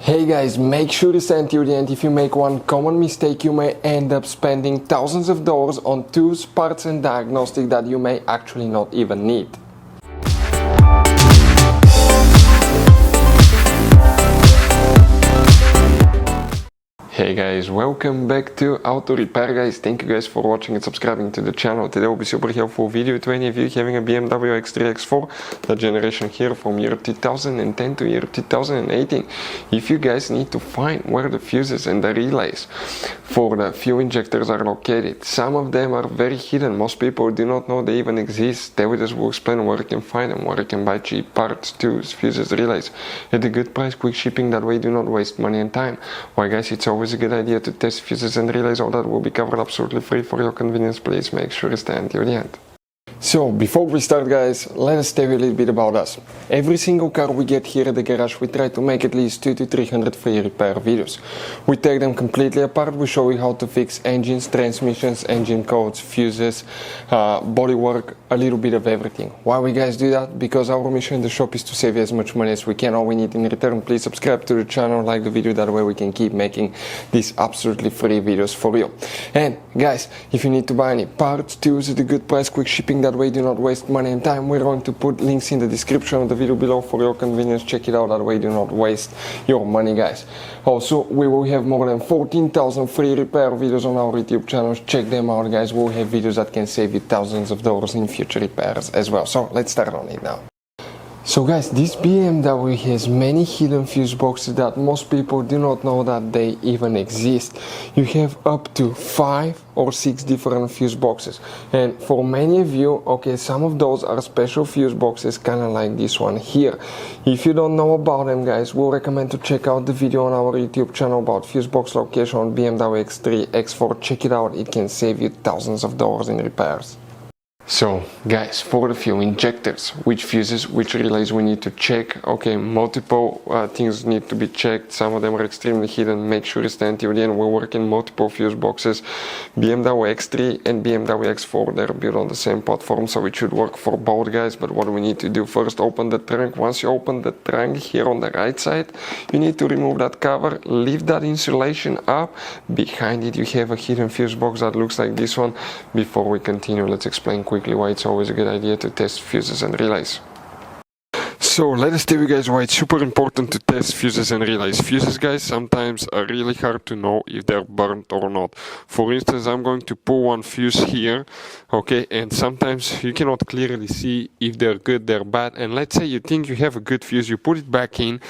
Hey guys, make sure to stay until the end. If you make one common mistake, you may end up spending thousands of dollars on tools, parts and diagnostics that you may actually not even need. Hey guys, welcome back to Auto Repair guys. Thank you guys for watching and subscribing to the channel. Today will be super helpful video to any of you having a BMW X3, X4, the generation here from year 2010 to year 2018. If you guys need to find where the fuses and the relays for the fuel injectors are located, some of them are very hidden. Most people do not know they even exist. David will explain where you can find them, where you can buy cheap parts, tools, fuses, relays at a good price, quick shipping, that way do not waste money and time. Why guys, it's always a good idea to test fuses and relays. All that will be covered absolutely free for your convenience. Please make sure to stay until the end. So before we start guys, let us tell you a little bit about us. Every single car we get here at the garage, we try to make at least 200 to 300 free repair videos. We take them completely apart, we show you how to fix engines, transmissions, engine codes, fuses, bodywork, a little bit of everything. Why we guys do that? Because our mission in the shop is to save you as much money as we can. All we need in return, please subscribe to the channel, like the video, that way we can keep making these absolutely free videos for you. And guys, if you need to buy any parts, tools at a good price, quick shipping, that way do not waste money and time, we're going to put links in the description of the video below for your convenience. Check it out, that way do not waste your money guys. Also, we will have more than 14,000 free repair videos on our YouTube channels. Check them out guys. We'll have videos that can save you thousands of dollars in future repairs as well. So let's start on it now. So guys, this BMW has many hidden fuse boxes that most people do not know that they even exist. You have up to 5 or 6 different fuse boxes, and for many of you, okay, some of those are special fuse boxes, kind of like this one here. If you don't know about them guys, we'll recommend to check out the video on our YouTube channel about fuse box location on BMW X3, X4. Check it out, it can save you thousands of dollars in repairs. So guys, for the fuel injectors, which fuses, which relays we need to check. Okay, multiple things need to be checked. Some of them are extremely hidden. Make sure to stay until the end. We work in multiple fuse boxes. BMW X3 and BMW X4, they're built on the same platform, so it should work for both guys. But what we need to do first, open the trunk. Once you open the trunk here on the right side, you need to remove that cover, lift that insulation up. Behind it you have a hidden fuse box that looks like this one. Before we continue, let's explain quickly why it's always a good idea to test fuses and relays. So let us tell you guys why it's super important to test fuses and relays. Fuses guys sometimes are really hard to know if they're burnt or not. For instance, I'm going to pull one fuse here, okay, and sometimes you cannot clearly see if they're good, they're bad. And let's say you think you have a good fuse, you put it back in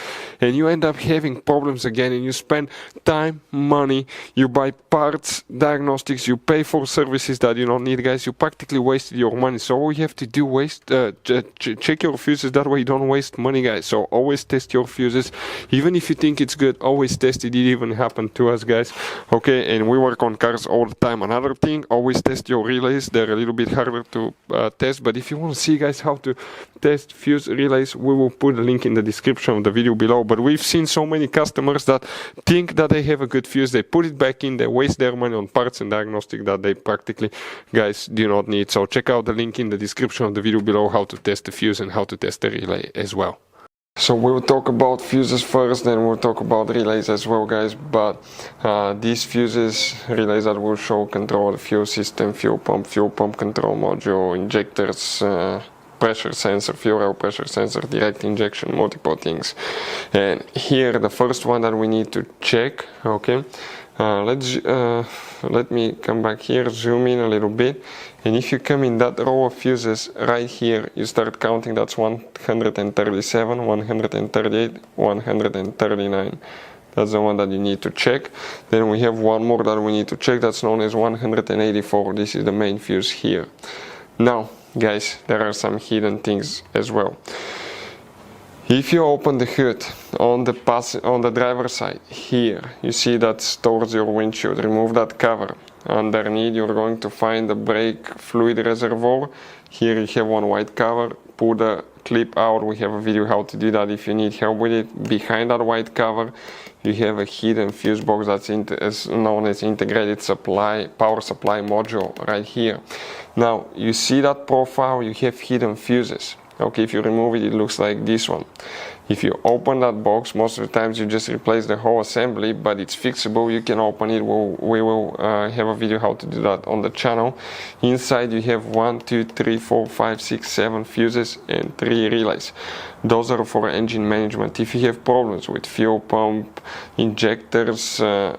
and you end up having problems again, and you spend time, money, you buy parts, diagnostics, you pay for services that you don't need guys. You practically wasted your money. So all you have to do, check your fuses, that way you don't waste money guys. So always test your fuses, even if you think it's good, always test it. It even happened to us guys, okay, and we work on cars all the time. Another thing, always test your relays. They're a little bit harder to test, but if you want to see guys how to test fuse relays, we will put a link in the description of the video below. But we've seen so many customers that think that they have a good fuse, they put it back in, they waste their money on parts and diagnostic that they practically guys do not need. So check out the link in the description of the video below, how to test the fuse and how to test the relay as well. So we will talk about fuses first, then we'll talk about relays as well guys. But these fuses, relays that will show control the fuel system, fuel pump control module, injectors, pressure sensor, fuel oil pressure sensor, direct injection, multiple things. And here the first one that we need to check, okay, let me come back here, zoom in a little bit, and if you come in that row of fuses right here, you start counting. That's 137, 138, 139. That's the one that you need to check. Then we have one more that we need to check, that's known as 184. This is the main fuse here. Now guys, there are some hidden things as well. If you open the hood on the driver's side here, you see that's towards your windshield. Remove that cover. Underneath you're going to find the brake fluid reservoir. Here you have one white cover. Pull the clip out. We have a video how to do that if you need help with it. Behind that white cover you have a hidden fuse box that's known as integrated power supply module right here. Now you see that profile, you have hidden fuses. Okay, if you remove it, it looks like this one. If you open that box, most of the times you just replace the whole assembly, but it's fixable. You can open it. We will have a video how to do that on the channel. Inside you have 1, 2, 3, 4, 5, 6, 7 fuses and 3 relays. Those are for engine management. If you have problems with fuel pump, injectors,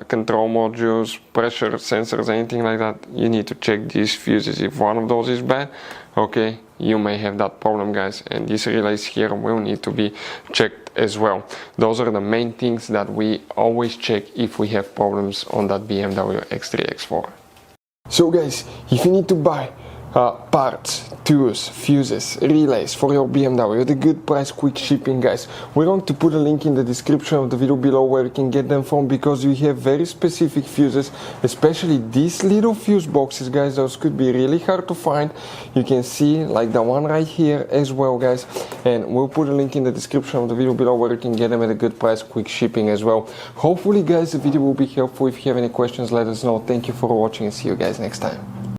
control modules, pressure sensors, anything like that, you need to check these fuses. If one of those is bad, okay, you may have that problem, guys, and these relays here will need to be checked as well. Those are the main things that we always check if we have problems on that BMW X3, X4. So guys, if you need to buy parts, tools, fuses, relays for your BMW at a good price, quick shipping, guys, we're going to put a link in the description of the video below where you can get them from, because we have very specific fuses, especially these little fuse boxes, guys. Those could be really hard to find. You can see like the one right here as well, guys, and we'll put a link in the description of the video below where you can get them at a good price, quick shipping as well. Hopefully, guys, the video will be helpful. If you have any questions, let us know. Thank you for watching and see you guys next time.